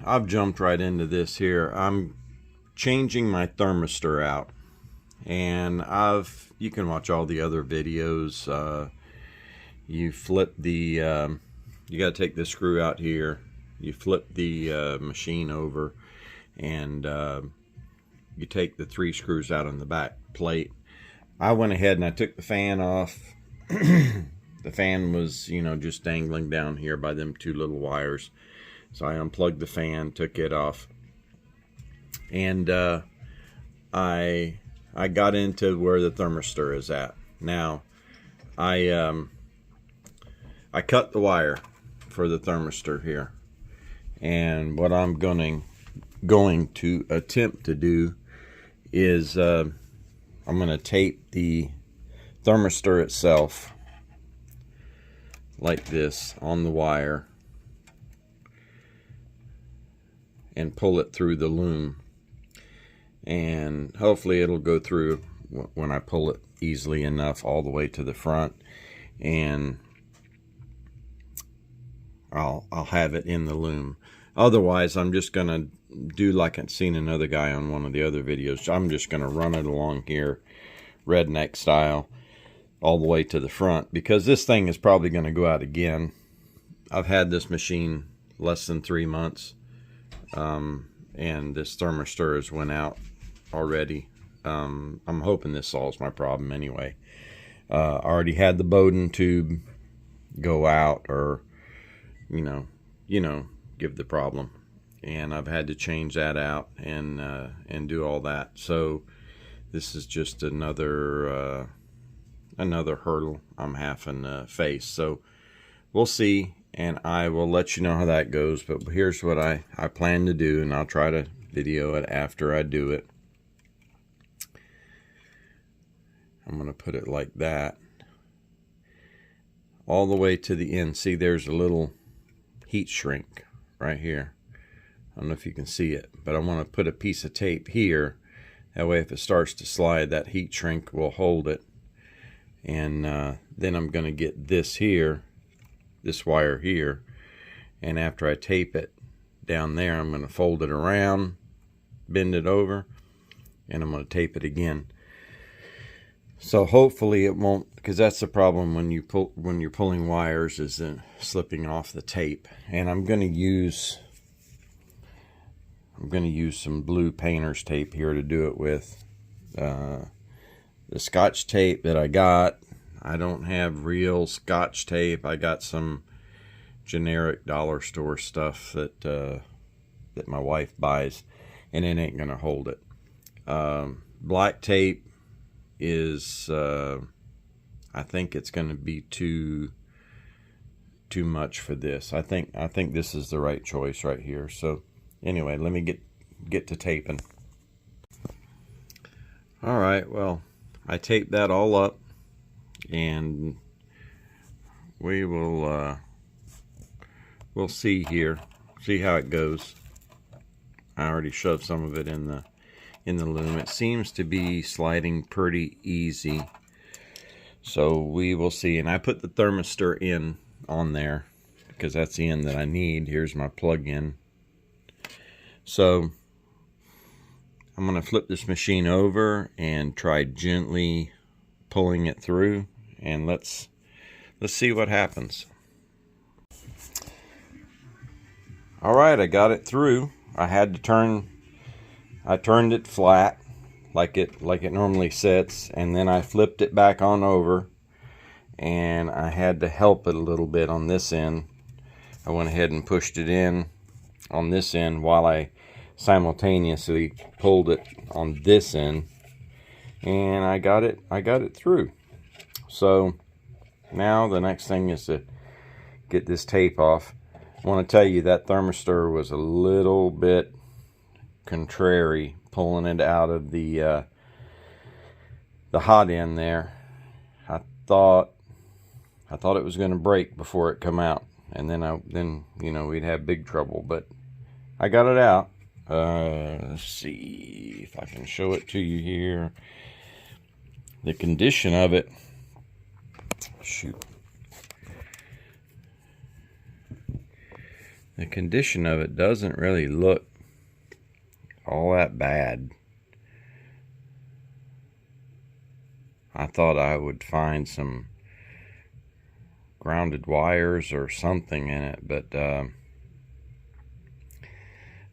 I've jumped right into this here. I'm changing my thermistor out, and you can watch all the other videos. You flip the you got to take this screw out here, you flip the machine over, and you take the 3 screws out on the back plate. I went ahead and I took the fan off. The fan was, just dangling down here by them 2 little wires. So I unplugged the fan, took it off, and I got into where the thermistor is at. Now, I cut the wire for the thermistor here, and what I'm going to attempt to do is I'm going to tape the thermistor itself like this on the wire and pull it through the loom, and hopefully it'll go through when I pull it easily enough all the way to the front, and I'll have it in the loom. Otherwise, I'm just gonna do like I've seen another guy on one of the other videos. I'm just gonna run it along here redneck style all the way to the front, because this thing is probably going to go out again. I've had this machine less than 3 months, and this thermistor has went out already. I'm hoping this solves my problem anyway. I already had the Bowden tube go out, or give the problem, and I've had to change that out and do all that. So this is just another hurdle I'm having to face. So we'll see, and I will let you know how that goes. But here's what I plan to do, and I'll try to video it after I do it. I'm going to put it like that all the way to the end. See, there's a little heat shrink right here. I don't know if you can see it, but I want to put a piece of tape here. That way if it starts to slide, that heat shrink will hold it. And then I'm going to get this here, this wire here, and after I tape it down there, I'm going to fold it around, bend it over, and I'm going to tape it again. So hopefully it won't, because that's the problem when you're pulling wires, is slipping off the tape. And I'm going to use some blue painter's tape here to do it with. The Scotch tape that I got, I don't have real Scotch tape. I got some generic dollar store stuff that my wife buys, and it ain't gonna hold it. Black tape is I think it's gonna be too much for this. I think this is the right choice right here. So anyway, let me get to taping. All right, well, I taped that all up, and we will we'll see here, see how it goes. I already shoved some of it in the loom. It seems to be sliding pretty easy, so we will see. And I put the thermistor in on there because that's the end that I need. Here's my plug-in. So I'm going to flip this machine over and try gently pulling it through, and let's see what happens. All right, I got it through. I turned it flat like it normally sits, and then I flipped it back on over, and I had to help it a little bit on this end. I went ahead and pushed it in on this end while I simultaneously pulled it on this end, and I got it through. So now the next thing is to get this tape off. I want to tell you that thermistor was a little bit contrary pulling it out of the hot end there. I thought it was going to break before it come out, and then we'd have big trouble, but I got it out. Let's see if I can show it to you here. The condition of it, shoot. the condition of it doesn't really look all that bad. I thought I would find some grounded wires or something in it, but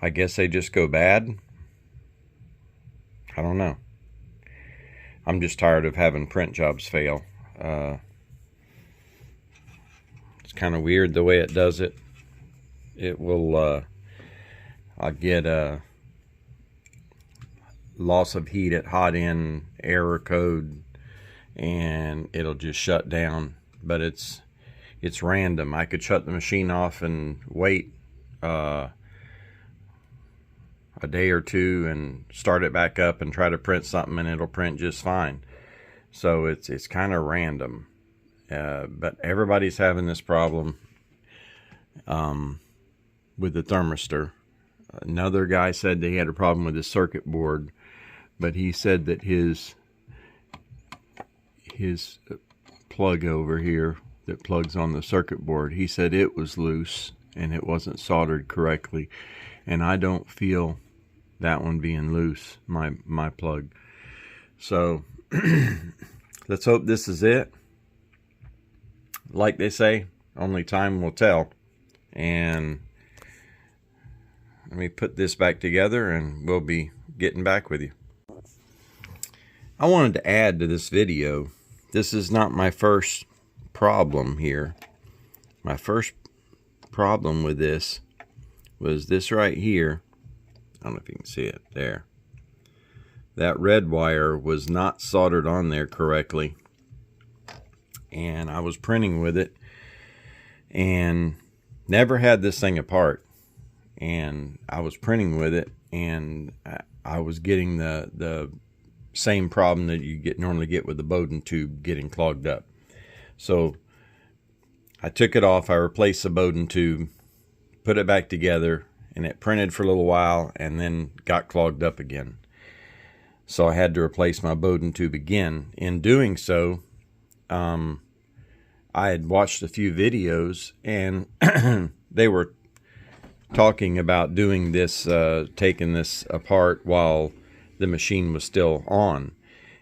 I guess they just go bad. I don't know. I'm just tired of having print jobs fail. It's kind of weird the way it does it. It will, I'll get a loss of heat at hot end error code, and it'll just shut down. But it's random. I could shut the machine off and wait a day or two and start it back up and try to print something, and it'll print just fine. So it's kind of random. But everybody's having this problem with the thermistor. Another guy said that he had a problem with his circuit board, but he said that his plug over here that plugs on the circuit board, he said it was loose and it wasn't soldered correctly, and I don't feel that one being loose, my plug. So let's hope this is it. Like they say, only time will tell. And let me put this back together and we'll be getting back with you. I wanted to add to this video, this is not my first problem here. My first problem with this was this right here. I don't know if you can see it there. That red wire was not soldered on there correctly, and I was printing with it and never had this thing apart, and I was printing with it, and I was getting the same problem that you normally get with the Bowden tube getting clogged up. So I took it off, I replaced the Bowden tube, put it back together, and it printed for a little while and then got clogged up again. So I had to replace my Bowden tube again. In doing so, I had watched a few videos, and they were talking about doing this, taking this apart while the machine was still on.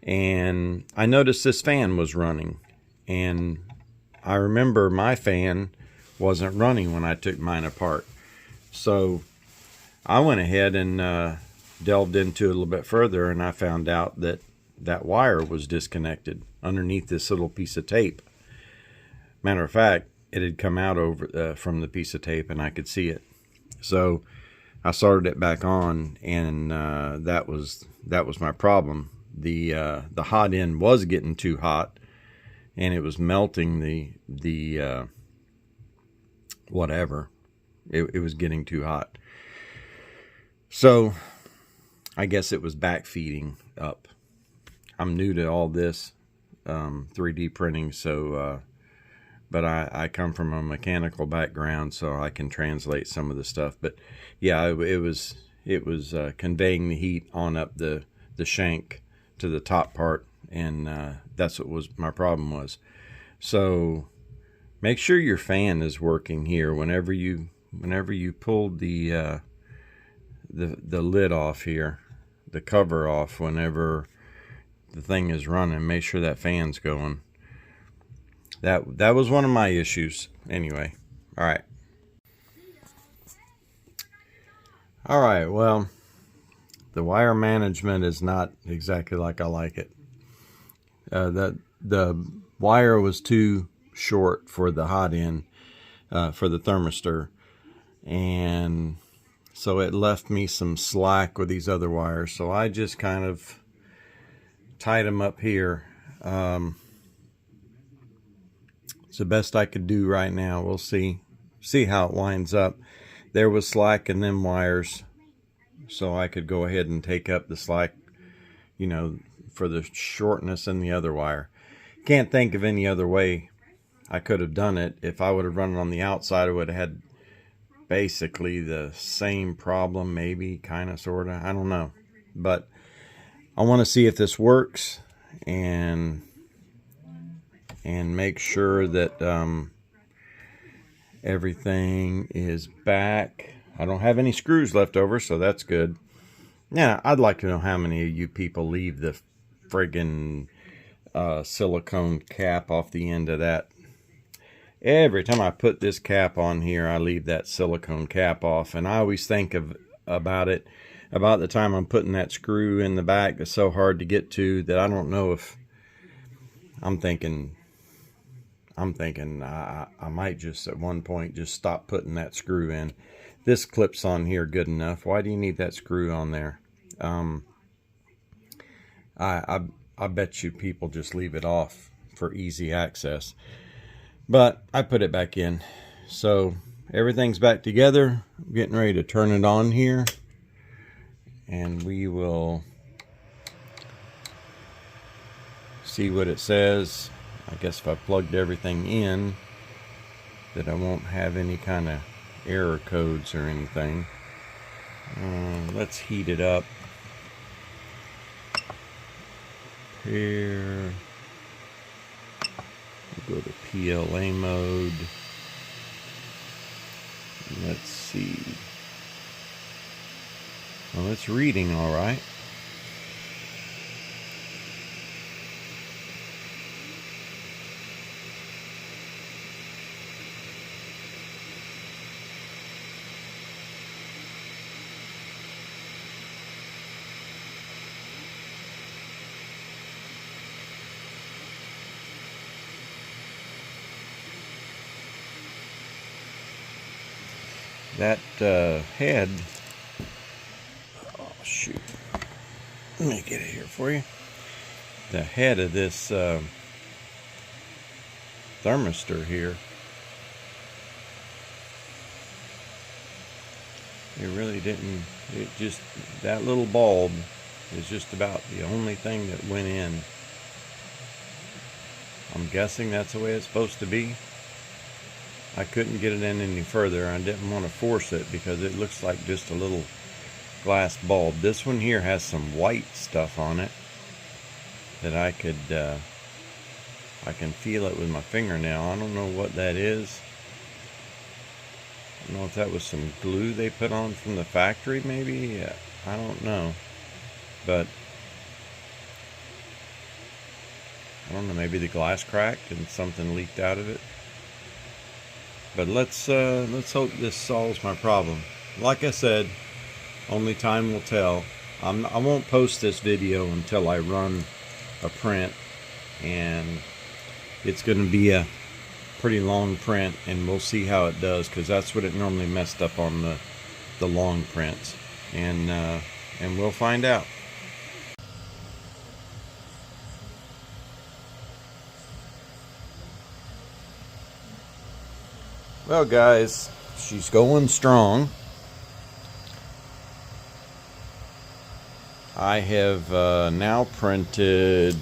And I noticed this fan was running, and I remember my fan wasn't running when I took mine apart. So I went ahead and delved into it a little bit further, and I found out that that wire was disconnected underneath this little piece of tape. Matter of fact, it had come out over from the piece of tape, and I could see it. So I started it back on, and that was my problem. The hot end was getting too hot, and it was melting the whatever. It was getting too hot. So I guess it was backfeeding up. I'm new to all this 3D printing, so but I come from a mechanical background, so I can translate some of the stuff. But yeah, it was conveying the heat on up the shank to the top part, and that's what was my problem was. So make sure your fan is working here whenever you pull the lid off here, the cover off. Whenever the thing is running, make sure that fan's going. That was one of my issues. Anyway, all right, well, the wire management is not exactly like I like it. The wire was too short for the hot end, for the thermistor, and so it left me some slack with these other wires. So I just kind of tied them up here. It's the best I could do right now. We'll see how it winds up. There was slack in them wires, so I could go ahead and take up the slack, you know, for the shortness in the other wire. Can't think of any other way I could have done it. If I would have run it on the outside, I would have had basically the same problem, maybe, kind of, sort of. I don't know. But I want to see if this works, and make sure that Everything is back. I don't have any screws left over, so that's good. Yeah, I'd like to know how many of you people leave the friggin' silicone cap off the end of that. Every time I put this cap on here, I leave that silicone cap off, and I always think about the time I'm putting that screw in the back that's so hard to get to that I don't know if I'm thinking I might just at one point just stop putting that screw in. This clips on here good enough. Why do you need that screw on there? I bet you people just leave it off for easy access. But I put it back in. So everything's back together. I'm getting ready to turn it on here. And we will see what it says. I guess if I plugged everything in, that I won't have any kind of error codes or anything. Let's heat it up. Here. We'll go to PLA mode. Let's see. Well, it's reading all right. That head, oh shoot, let me get it here for you. The head of this thermistor here, it really didn't, it just, that little bulb is just about the only thing that went in. I'm guessing that's the way it's supposed to be. I couldn't get it in any further. I didn't want to force it because it looks like just a little glass bulb. This one here has some white stuff on it that I can feel it with my fingernail. I don't know what that is. I don't know if that was some glue they put on from the factory maybe. Yeah, I don't know. But I don't know, maybe the glass cracked and something leaked out of it. But let's hope this solves my problem. Like I said, only time will tell. I won't post this video until I run a print, and it's going to be a pretty long print, and we'll see how it does, because that's what it normally messed up on the long prints, and we'll find out. Well, guys, she's going strong. I have now printed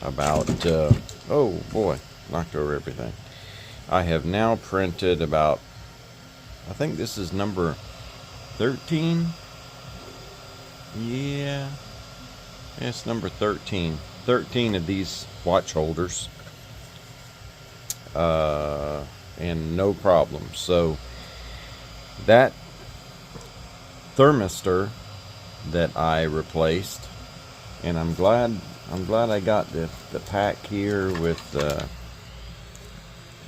about, oh boy, knocked over everything. I have now printed about, I think this is number 13. Yeah, it's number 13. 13 of these watch holders. And no problem. So that thermistor that I replaced, and I'm glad I got the pack here with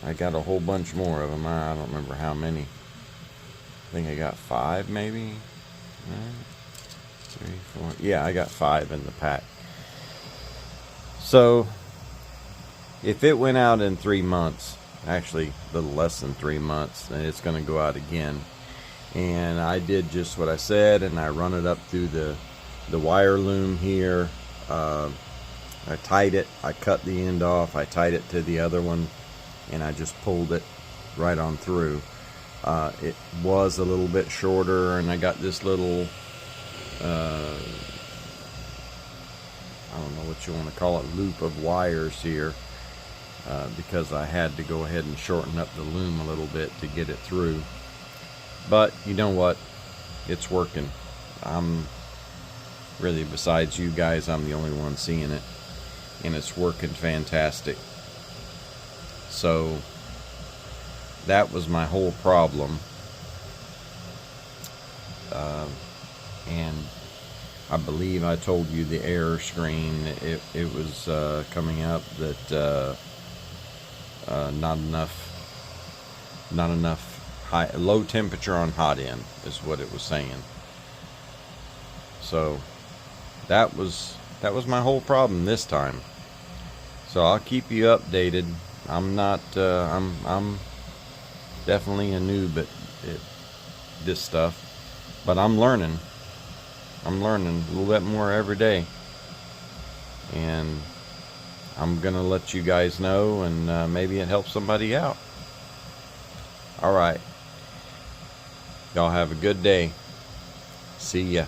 I got a whole bunch more of them. I don't remember how many. I think I got 5 maybe. 3, 4. Yeah, I got 5 in the pack. So if it went out in 3 months, actually a little less than 3 months, then it's going to go out again. And I did just what I said, and I run it up through the wire loom here. I tied it, I cut the end off, I tied it to the other one, and I just pulled it right on through. It was a little bit shorter, and I got this little I don't know what you want to call it, loop of wires here. Because I had to go ahead and shorten up the loom a little bit to get it through. But you know what? It's working. I'm really, besides you guys, I'm the only one seeing it. And it's working fantastic. So that was my whole problem. And I believe I told you the error screen, it was coming up that not enough low temperature on hot end is what it was saying. So that was my whole problem this time. So I'll keep you updated. I'm not I'm definitely a noob at this stuff, but I'm learning a little bit more every day, and I'm gonna let you guys know, and maybe it helps somebody out. Alright, y'all have a good day. See ya.